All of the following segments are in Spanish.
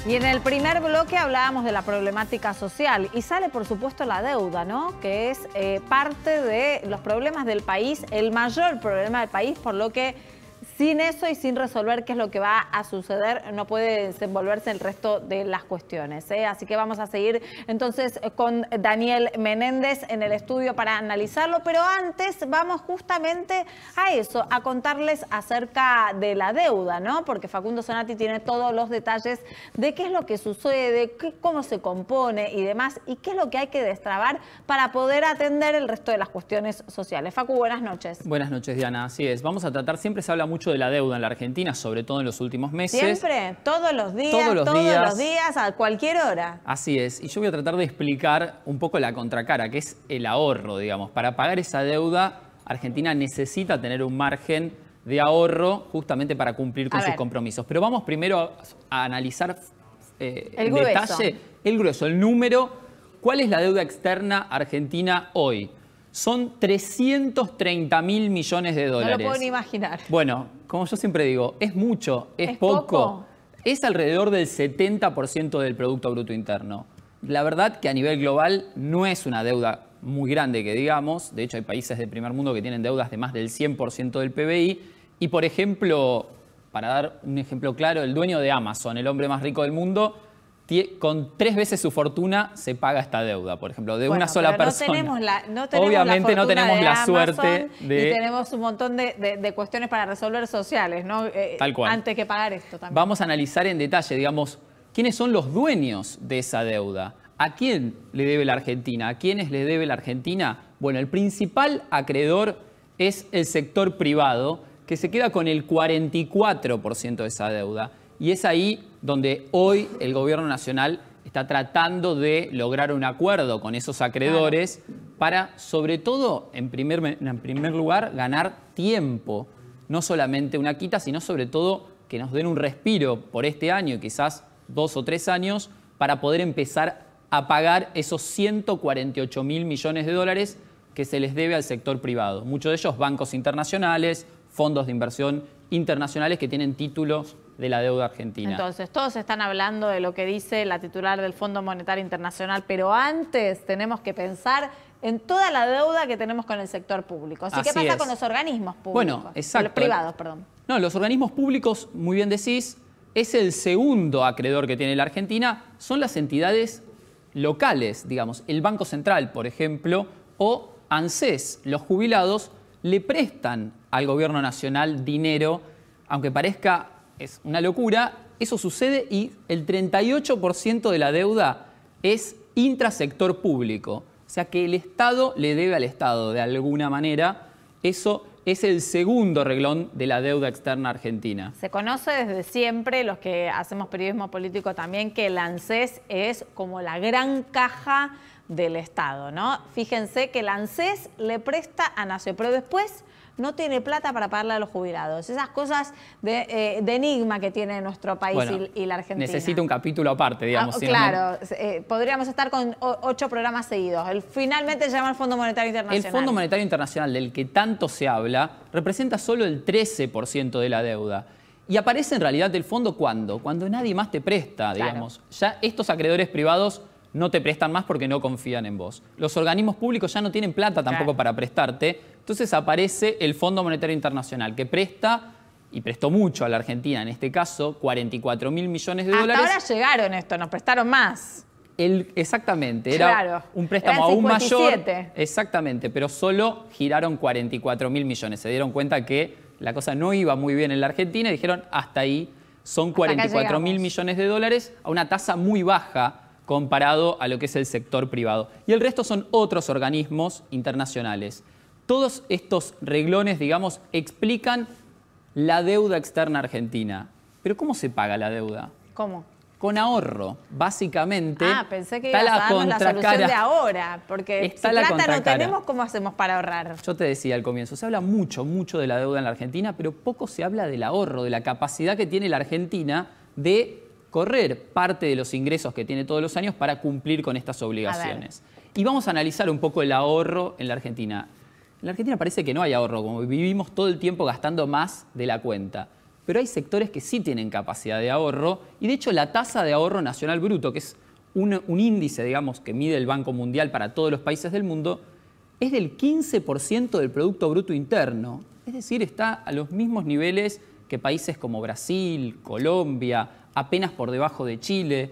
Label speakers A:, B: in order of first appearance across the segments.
A: Y en el primer bloque hablábamos de la problemática social y sale, por supuesto, la deuda, ¿no? Que es parte de los problemas del país, el mayor problema del país, por lo que sin eso y sin resolver qué es lo que va a suceder, no puede desenvolverse el resto de las cuestiones, ¿eh? Así que vamos a seguir entonces con Daniel Menéndez en el estudio para analizarlo, pero antes vamos justamente a eso, a contarles acerca de la deuda, ¿no? Porque Facundo Zanatti tiene todos los detalles de qué es lo que sucede, cómo se compone y demás, y qué es lo que hay que destrabar para poder atender el resto de las cuestiones sociales. Facu, buenas noches.
B: Buenas noches, Diana. Así es. Vamos a tratar, siempre se habla mucho de la deuda en la Argentina, sobre todo en los últimos meses.
A: Siempre, todos los días, a cualquier hora.
B: Así es. Y yo voy a tratar de explicar un poco la contracara, que es el ahorro, digamos. Para pagar esa deuda, Argentina necesita tener un margen de ahorro justamente para cumplir con sus compromisos. Pero vamos primero a analizar en detalle el grueso, el número. ¿Cuál es la deuda externa argentina hoy? Son 330.000 millones de dólares.
A: No lo puedo ni imaginar.
B: Bueno, como yo siempre digo, ¿es mucho? ¿Es poco? Es alrededor del 70% del Producto Bruto Interno. La verdad que a nivel global no es una deuda muy grande que digamos. De hecho, hay países del primer mundo que tienen deudas de más del 100% del PBI. Y, por ejemplo, para dar un ejemplo claro, el dueño de Amazon, el hombre más rico del mundo, con 3 veces su fortuna se paga esta deuda, por ejemplo, de una sola persona. Obviamente no tenemos la suerte de...
A: Y tenemos un montón de cuestiones para resolver sociales, ¿no?
B: Tal cual.
A: Antes que pagar esto también.
B: Vamos a analizar en detalle, digamos, quiénes son los dueños de esa deuda. ¿A quién le debe la Argentina? ¿A quiénes le debe la Argentina? Bueno, el principal acreedor es el sector privado, que se queda con el 44% de esa deuda. Y es ahí donde hoy el gobierno nacional está tratando de lograr un acuerdo con esos acreedores para, sobre todo, en primer lugar, ganar tiempo. No solamente una quita, sino sobre todo que nos den un respiro por este año, quizás 2 o 3 años, para poder empezar a pagar esos 148.000 millones de dólares que se les debe al sector privado. Muchos de ellos bancos internacionales, fondos de inversión internacionales que tienen títulos de la deuda argentina.
A: Entonces, todos están hablando de lo que dice la titular del Fondo Monetario Internacional, pero antes tenemos que pensar en toda la deuda que tenemos con el sector público. Así ¿qué pasa con los organismos públicos?
B: Bueno, exacto.
A: Los privados, perdón.
B: No, los organismos públicos, muy bien decís, es el segundo acreedor que tiene la Argentina, son las entidades locales, digamos, el Banco Central, por ejemplo, o ANSES. Los jubilados le prestan al gobierno nacional dinero, aunque parezca es una locura, eso sucede y el 38% de la deuda es intrasector público. O sea que el Estado le debe al Estado de alguna manera. Eso es el segundo reglón de la deuda externa argentina.
A: Se conoce desde siempre, los que hacemos periodismo político también, que el ANSES es como la gran caja del Estado, ¿no? Fíjense que el ANSES le presta a Nación, pero después no tiene plata para pagarle a los jubilados. Esas cosas de enigma que tiene nuestro país y la Argentina.
B: Necesita un capítulo aparte, digamos.
A: Claro, podríamos estar con 8 programas seguidos. Finalmente llama al Fondo Monetario Internacional.
B: El Fondo Monetario Internacional, del que tanto se habla, representa solo el 13% de la deuda. Y aparece en realidad el fondo ¿cuándo? Cuando nadie más te presta, digamos. Ya estos acreedores privados no te prestan más porque no confían en vos. Los organismos públicos ya no tienen plata tampoco para prestarte. Entonces aparece el Fondo Monetario Internacional, que presta, y prestó mucho a la Argentina, en este caso, 44.000 millones de dólares.
A: Hasta ahora llegaron esto, nos prestaron más.
B: Exactamente, era un préstamo aún mayor. Exactamente, pero solo giraron 44.000 millones. Se dieron cuenta que la cosa no iba muy bien en la Argentina y dijeron, hasta ahí son 44.000 millones de dólares a una tasa muy baja comparado a lo que es el sector privado. Y el resto son otros organismos internacionales. Todos estos reglones, digamos, explican la deuda externa argentina. ¿Pero cómo se paga la deuda?
A: ¿Cómo?
B: Con ahorro, básicamente.
A: Pensé que ibas a darnos la solución de ahora, porque si plata no tenemos, ¿cómo hacemos para ahorrar?
B: Yo te decía al comienzo, se habla mucho de la deuda en la Argentina, pero poco se habla del ahorro, de la capacidad que tiene la Argentina de correr parte de los ingresos que tiene todos los años para cumplir con estas obligaciones. Y vamos a analizar un poco el ahorro en la Argentina. En la Argentina parece que no hay ahorro, como vivimos todo el tiempo gastando más de la cuenta. pero hay sectores que sí tienen capacidad de ahorro y de hecho la tasa de ahorro nacional bruto, que es un índice, digamos, que mide el Banco Mundial para todos los países del mundo, es del 15% del Producto Bruto Interno. Es decir, está a los mismos niveles que países como Brasil, Colombia, apenas por debajo de Chile.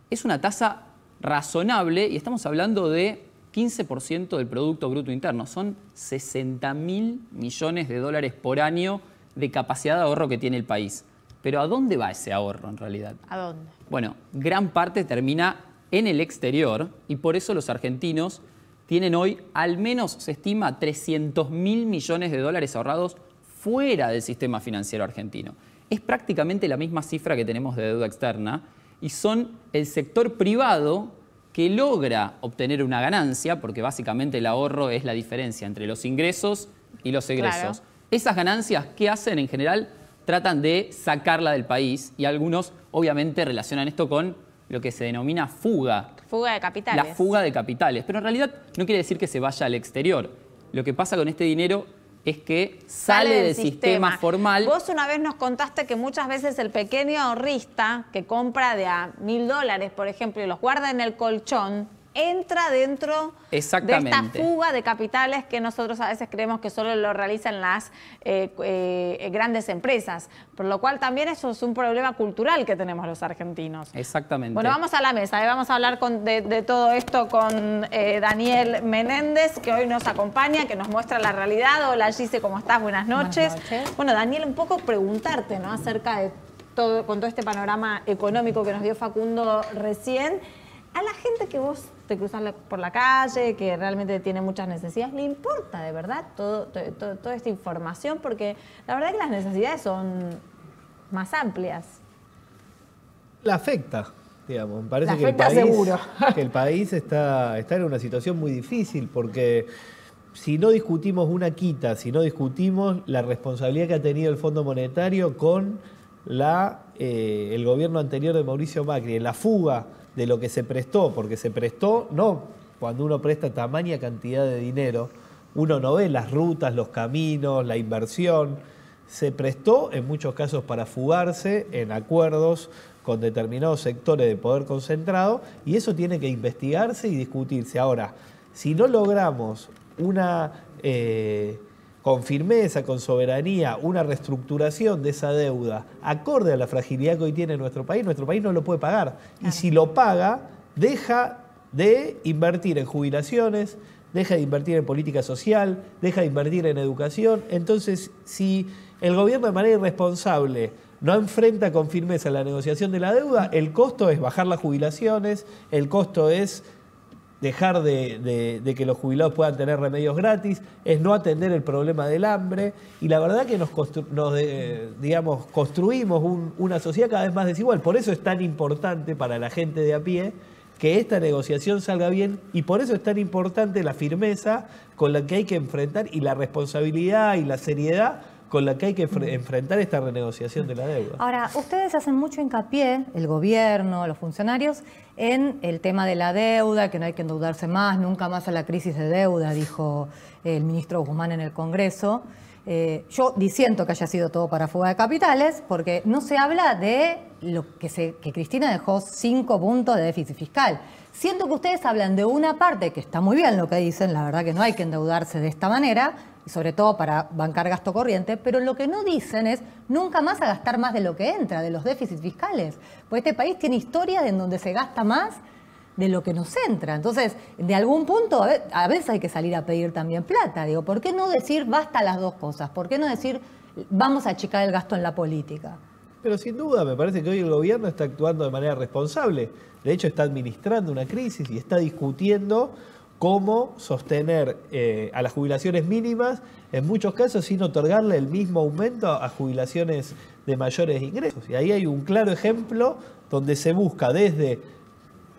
B: Es una tasa razonable y estamos hablando de 15% del Producto Bruto Interno. Son 60.000 millones de dólares por año de capacidad de ahorro que tiene el país. Pero ¿a dónde va ese ahorro en realidad?
A: ¿A dónde?
B: Bueno, gran parte termina en el exterior y por eso los argentinos tienen hoy al menos, se estima, 300.000 millones de dólares ahorrados fuera del sistema financiero argentino. Es prácticamente la misma cifra que tenemos de deuda externa y son el sector privado que logra obtener una ganancia, porque básicamente el ahorro es la diferencia entre los ingresos y los egresos. Claro. Esas ganancias, ¿qué hacen en general? Tratan de sacarla del país y algunos obviamente relacionan esto con lo que se denomina fuga.
A: Fuga de capitales.
B: La fuga de capitales. Pero en realidad no quiere decir que se vaya al exterior. Lo que pasa con este dinero es que sale del sistema formal.
A: Vos una vez nos contaste que muchas veces el pequeño ahorrista que compra de a $1.000, por ejemplo, y los guarda en el colchón, entra dentro de esta fuga de capitales que nosotros a veces creemos que solo lo realizan las grandes empresas. Por lo cual también eso es un problema cultural que tenemos los argentinos.
B: Exactamente.
A: Bueno, vamos a la mesa, vamos a hablar de todo esto con Daniel Menéndez, que hoy nos acompaña, que nos muestra la realidad. Hola Gise, ¿cómo estás? Buenas noches. Buenas noches. Bueno, Daniel, un poco preguntarte, ¿no?, acerca de todo, con todo este panorama económico que nos dio Facundo recién. A la gente que vos te cruzas por la calle, que realmente tiene muchas necesidades, ¿le importa de verdad toda esta información? Porque la verdad es que las necesidades son más amplias.
C: La afecta, digamos. Me parece que el país está en una situación muy difícil porque si no discutimos una quita, si no discutimos la responsabilidad que ha tenido el Fondo Monetario con el gobierno anterior de Mauricio Macri, en la fuga de lo que se prestó, porque se prestó, no cuando uno presta tamaña cantidad de dinero, uno no ve las rutas, los caminos, la inversión. Se prestó en muchos casos para fugarse en acuerdos con determinados sectores de poder concentrado y eso tiene que investigarse y discutirse. Ahora, si no logramos con firmeza, con soberanía, una reestructuración de esa deuda acorde a la fragilidad que hoy tiene nuestro país no lo puede pagar. Claro. Y si lo paga, deja de invertir en jubilaciones, deja de invertir en política social, deja de invertir en educación. Entonces, si el gobierno de manera irresponsable no enfrenta con firmeza la negociación de la deuda, el costo es bajar las jubilaciones, el costo es dejar de que los jubilados puedan tener remedios gratis, es no atender el problema del hambre y la verdad que construimos una sociedad cada vez más desigual. Por eso es tan importante para la gente de a pie que esta negociación salga bien y por eso es tan importante la firmeza con la que hay que enfrentar y la responsabilidad y la seriedad con la que hay que enfrentar esta renegociación de la deuda.
D: Ahora, ustedes hacen mucho hincapié, el gobierno, los funcionarios, en el tema de la deuda, que no hay que endeudarse más, nunca más a la crisis de deuda, dijo el ministro Guzmán en el Congreso. Yo disiento que haya sido todo para fuga de capitales, porque no se habla de lo que Cristina dejó 5 puntos de déficit fiscal. Siento que ustedes hablan de una parte, que está muy bien lo que dicen, la verdad que no hay que endeudarse de esta manera, y sobre todo para bancar gasto corriente, pero lo que no dicen es nunca más a gastar más de lo que entra, de los déficits fiscales. Porque este país tiene historias en donde se gasta más de lo que nos entra. Entonces, de algún punto, a veces hay que salir a pedir también plata. Digo, ¿por qué no decir basta las dos cosas? ¿Por qué no decir vamos a achicar el gasto en la política?
C: Pero sin duda, me parece que hoy el gobierno está actuando de manera responsable. De hecho, está administrando una crisis y está discutiendo cómo sostener a las jubilaciones mínimas, en muchos casos sin otorgarle el mismo aumento a jubilaciones de mayores ingresos. Y ahí hay un claro ejemplo donde se busca desde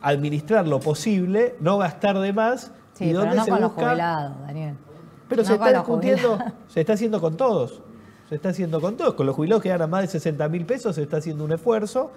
C: administrar lo posible, no gastar de más.
D: Sí,
C: y
D: pero
C: donde
D: no
C: se
D: con
C: busca...
D: los jubilados, Daniel.
C: Pero
D: no
C: se está discutiendo, se está haciendo con todos. Se está haciendo con todos. Con los jubilados que ganan más de 60.000 pesos se está haciendo un esfuerzo,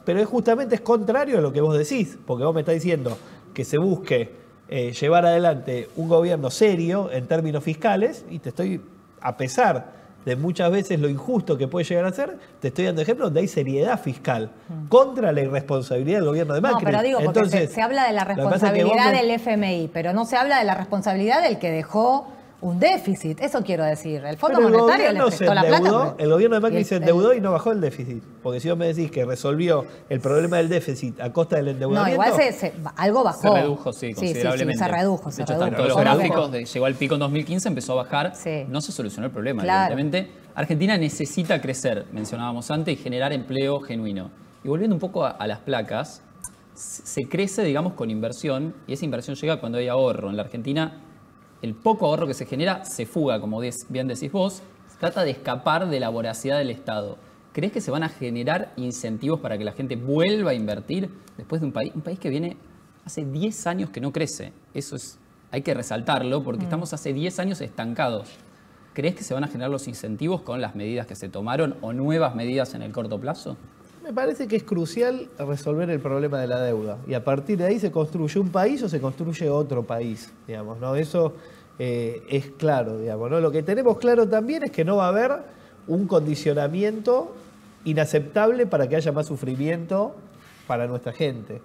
C: pero justamente es contrario a lo que vos decís, porque vos me estás diciendo que se busque llevar adelante un gobierno serio en términos fiscales, y te estoy, a pesar de muchas veces lo injusto que puede llegar a ser, te estoy dando ejemplos donde hay seriedad fiscal contra la irresponsabilidad del gobierno de Macri.
D: No, pero digo, porque
C: entonces,
D: se habla de la responsabilidad del FMI, pero no se habla de la responsabilidad del que dejó un déficit. Eso quiero decir. El Fondo Monetario le prestó la plata.
C: El gobierno de Macri se endeudó y no bajó el déficit. Porque si vos me decís que resolvió el problema del déficit a costa del endeudamiento...
D: No, igual algo bajó.
B: Se redujo, sí, considerablemente.
D: Sí, se redujo.
B: De hecho, están todos los gráficos, llegó al pico en 2015, empezó a bajar. Sí. No se solucionó el problema, evidentemente. Argentina necesita crecer, mencionábamos antes, y generar empleo genuino. Y volviendo un poco a las placas, se crece, digamos, con inversión, y esa inversión llega cuando hay ahorro. En la Argentina, el poco ahorro que se genera se fuga, como bien decís vos, se trata de escapar de la voracidad del Estado. ¿Crees que se van a generar incentivos para que la gente vuelva a invertir después de un país que viene hace 10 años que no crece? Eso hay que resaltarlo porque estamos hace 10 años estancados. ¿Crees que se van a generar los incentivos con las medidas que se tomaron o nuevas medidas en el corto plazo?
C: Me parece que es crucial resolver el problema de la deuda y a partir de ahí se construye un país o se construye otro país, digamos, ¿no? Eso es claro, digamos, ¿no? Lo que tenemos claro también es que no va a haber un condicionamiento inaceptable para que haya más sufrimiento para nuestra gente.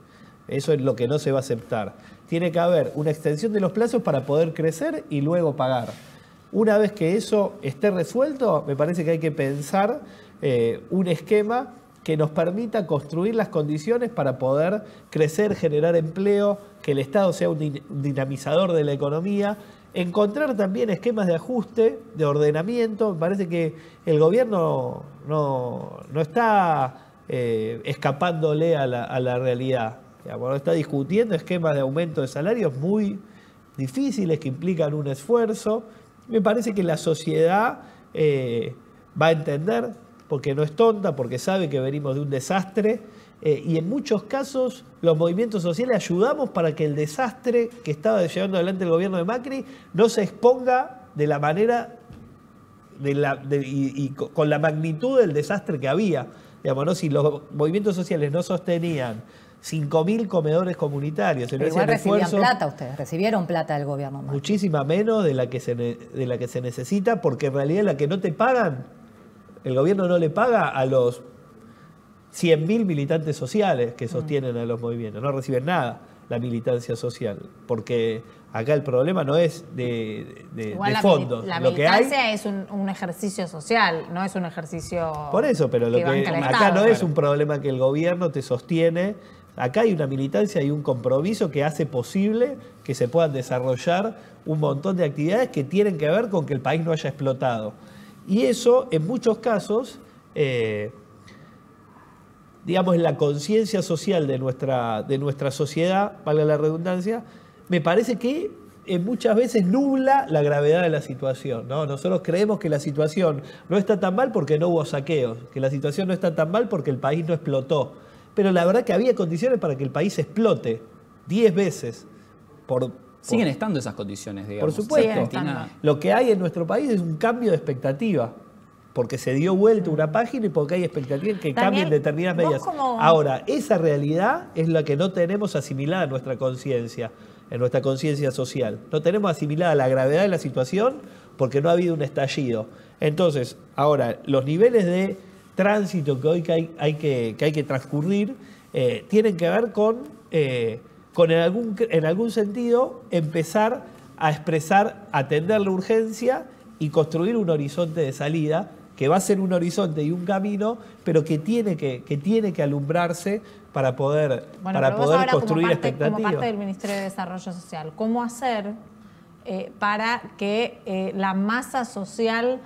C: Eso es lo que no se va a aceptar. Tiene que haber una extensión de los plazos para poder crecer y luego pagar. Una vez que eso esté resuelto, me parece que hay que pensar un esquema que nos permita construir las condiciones para poder crecer, generar empleo, que el Estado sea un dinamizador de la economía, encontrar también esquemas de ajuste, de ordenamiento. Me parece que el gobierno no está escapándole a la realidad. Digamos, no está discutiendo esquemas de aumento de salarios muy difíciles que implican un esfuerzo. Me parece que la sociedad va a entender, porque no es tonta, porque sabe que venimos de un desastre, y en muchos casos los movimientos sociales ayudamos para que el desastre que estaba llevando adelante el gobierno de Macri no se exponga de la manera y con la magnitud del desastre que había. Digamos, ¿no? Si los movimientos sociales no sostenían 5.000 comedores comunitarios.
D: Pero igual recibían plata ustedes, recibieron plata del gobierno.
C: Muchísima menos de la que se necesita, porque en realidad la que no te pagan, el gobierno no le paga a los 100.000 militantes sociales que sostienen a los movimientos. No reciben nada la militancia social, porque acá el problema no es de fondos.
A: La militancia es un ejercicio social, no es un ejercicio...
C: Por eso, pero acá no es un problema que el gobierno te sostiene. Acá hay una militancia y un compromiso que hace posible que se puedan desarrollar un montón de actividades que tienen que ver con que el país no haya explotado. Y eso, en muchos casos, digamos, la conciencia social de nuestra sociedad, valga la redundancia, me parece que muchas veces nubla la gravedad de la situación, ¿no? Nosotros creemos que la situación no está tan mal porque no hubo saqueos, que la situación no está tan mal porque el país no explotó. Pero la verdad que había condiciones para que el país explote 10 veces.
B: Siguen estando esas condiciones, digamos.
C: Por supuesto. Lo que hay en nuestro país es un cambio de expectativa, porque se dio vuelta una página y porque hay expectativas que cambien determinadas medidas. Ahora, esa realidad es la que no tenemos asimilada en nuestra conciencia social. No tenemos asimilada la gravedad de la situación porque no ha habido un estallido. Entonces, ahora, los niveles de tránsito que hoy hay que transcurrir tienen que ver con en algún sentido empezar a expresar, atender la urgencia y construir un horizonte de salida que va a ser un horizonte y un camino, pero que tiene que alumbrarse para poder construir expectativas.
A: Como parte del Ministerio de Desarrollo Social, ¿cómo hacer para que la masa social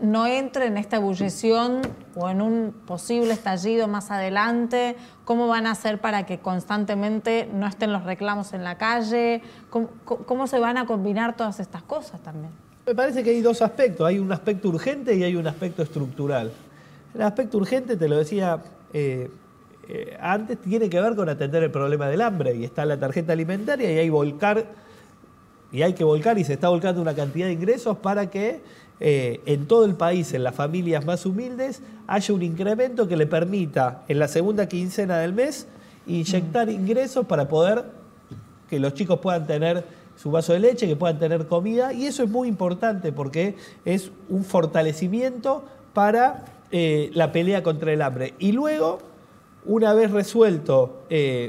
A: no entre en esta ebullición o en un posible estallido más adelante? ¿Cómo van a hacer para que constantemente no estén los reclamos en la calle? ¿Cómo se van a combinar todas estas cosas también?
C: Me parece que hay dos aspectos. Hay un aspecto urgente y hay un aspecto estructural. El aspecto urgente, te lo decía antes, tiene que ver con atender el problema del hambre. Y está la tarjeta alimentaria y hay que volcar y se está volcando una cantidad de ingresos para que en todo el país, en las familias más humildes, haya un incremento que le permita en la segunda quincena del mes inyectar ingresos para poder que los chicos puedan tener su vaso de leche, que puedan tener comida, y eso es muy importante porque es un fortalecimiento para la pelea contra el hambre. Y luego, una vez resuelto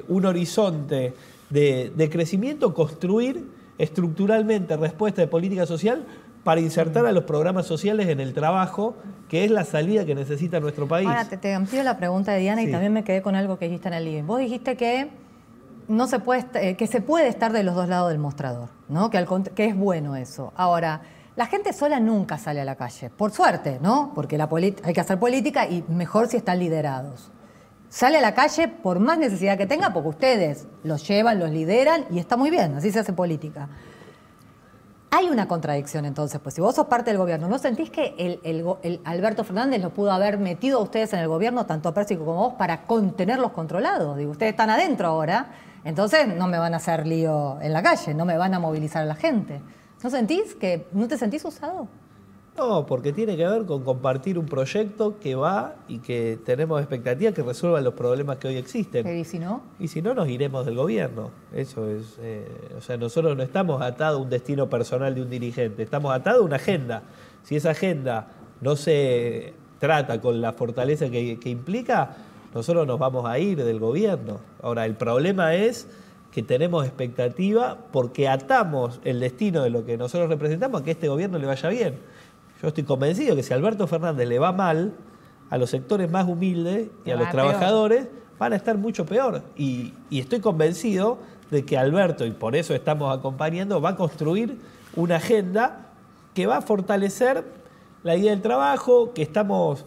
C: un horizonte de crecimiento, construir estructuralmente respuesta de política social para insertar a los programas sociales en el trabajo, que es la salida que necesita nuestro país.
D: Ahora, te amplío la pregunta de Diana, sí. Y también me quedé con algo que dijiste en el living. Vos dijiste que no se puede, que se puede estar de los dos lados del mostrador, ¿no? Que es bueno eso. Ahora, la gente sola nunca sale a la calle, por suerte, ¿no? Porque hay que hacer política y mejor si están liderados. Sale a la calle por más necesidad que tenga, porque ustedes los llevan, los lideran y está muy bien, así se hace política. Hay una contradicción entonces, pues si vos sos parte del gobierno, ¿no sentís que el Alberto Fernández lo pudo haber metido a ustedes en el gobierno, tanto a Pérsico como a vos, para contenerlos controlados? Digo, ustedes están adentro ahora, entonces no me van a hacer lío en la calle, no me van a movilizar a la gente. ¿No te sentís usado?
C: No, porque tiene que ver con compartir un proyecto que va y que tenemos expectativa que resuelva los problemas que hoy existen.
D: ¿Y si no?
C: Y si no, nos iremos del gobierno. Eso es, o sea, nosotros no estamos atados a un destino personal de un dirigente, estamos atados a una agenda. Si esa agenda no se trata con la fortaleza que implica, nosotros nos vamos a ir del gobierno. Ahora, el problema es que tenemos expectativa porque atamos el destino de lo que nosotros representamos a que este gobierno le vaya bien. Yo estoy convencido que si a Alberto Fernández le va mal, a los sectores más humildes y a los trabajadores van a estar mucho peor. Y estoy convencido de que Alberto, y por eso estamos acompañando, va a construir una agenda que va a fortalecer la idea del trabajo, que estamos,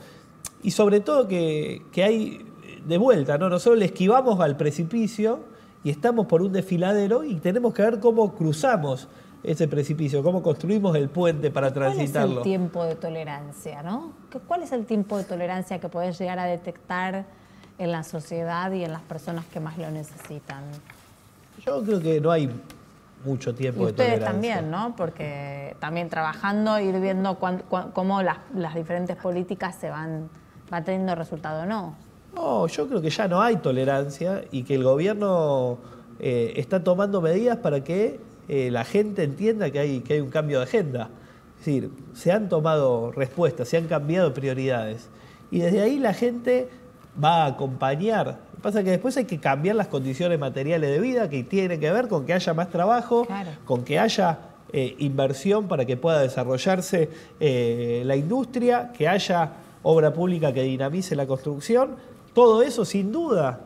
C: y sobre todo que hay de vuelta, ¿no? Nosotros le esquivamos al precipicio y estamos por un desfiladero y tenemos que ver cómo cruzamos ese precipicio, cómo construimos el puente para transitarlo.
A: ¿Cuál es el tiempo de tolerancia, no? ¿Cuál es el tiempo de tolerancia que podés llegar a detectar en la sociedad y en las personas que más lo necesitan?
C: Yo creo que no hay mucho tiempo de tolerancia.
A: Ustedes también, ¿no? Porque también trabajando, ir viendo cómo las diferentes políticas se van teniendo resultado o no.
C: No, yo creo que ya no hay tolerancia y que el gobierno está tomando medidas para que la gente entienda que hay un cambio de agenda. Es decir, se han tomado respuestas, se han cambiado prioridades. Y desde ahí la gente va a acompañar. Lo que pasa es que después hay que cambiar las condiciones materiales de vida, que tienen que ver con que haya más trabajo, claro, con que haya inversión para que pueda desarrollarse la industria, que haya obra pública que dinamice la construcción. Todo eso, sin duda,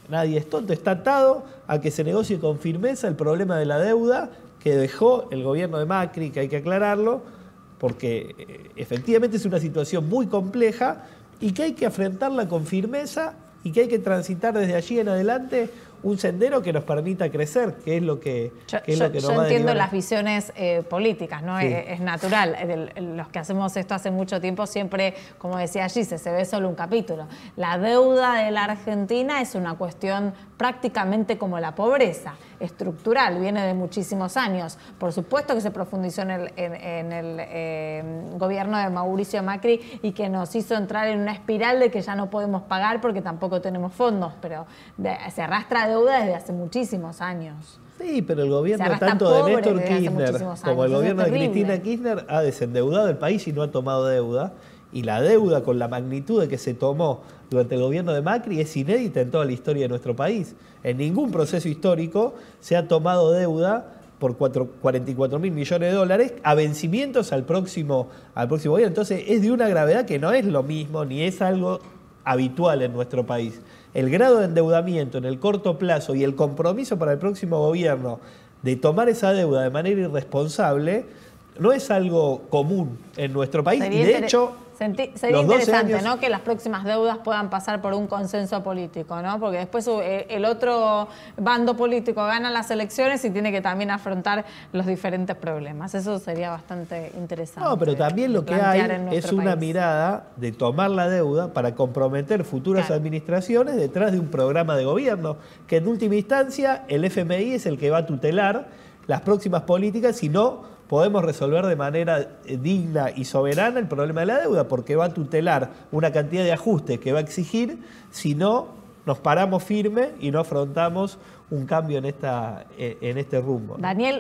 C: nadie es tonto, está atado a que se negocie con firmeza el problema de la deuda que dejó el gobierno de Macri, que hay que aclararlo, porque efectivamente es una situación muy compleja y que hay que afrontarla con firmeza y que hay que transitar desde allí en adelante un sendero que nos permita crecer, que es lo que nos va a derivar.
A: Yo entiendo las visiones políticas, ¿no? Sí. Es natural. Los que hacemos esto hace mucho tiempo siempre, como decía allí, se ve solo un capítulo. La deuda de la Argentina es una cuestión prácticamente como la pobreza, estructural, viene de muchísimos años. Por supuesto que se profundizó en el gobierno de Mauricio Macri y que nos hizo entrar en una espiral de que ya no podemos pagar porque tampoco tenemos fondos, pero se arrastra deuda desde hace muchísimos años.
C: Sí, pero el gobierno tanto de Néstor Kirchner como el gobierno de Cristina Kirchner ha desendeudado el país y no ha tomado deuda. Y la deuda con la magnitud de que se tomó durante el gobierno de Macri es inédita en toda la historia de nuestro país. En ningún proceso histórico se ha tomado deuda por 44.000 millones de dólares a vencimientos al próximo gobierno. Entonces es de una gravedad que no es lo mismo ni es algo habitual en nuestro país. El grado de endeudamiento en el corto plazo y el compromiso para el próximo gobierno de tomar esa deuda de manera irresponsable no es algo común en nuestro país. Y de hecho,
A: sería interesante, ¿no?, que las próximas deudas puedan pasar por un consenso político, ¿no? Porque después el otro bando político gana las elecciones y tiene que también afrontar los diferentes problemas. Eso sería bastante interesante.
C: No, pero también lo que hay es una mirada de tomar la deuda para comprometer futuras administraciones detrás de un programa de gobierno, que en última instancia el FMI es el que va a tutelar las próximas políticas, si no podemos resolver de manera digna y soberana el problema de la deuda, porque va a tutelar una cantidad de ajustes que va a exigir si no nos paramos firme y no afrontamos un cambio en este rumbo, ¿no?
A: Daniel.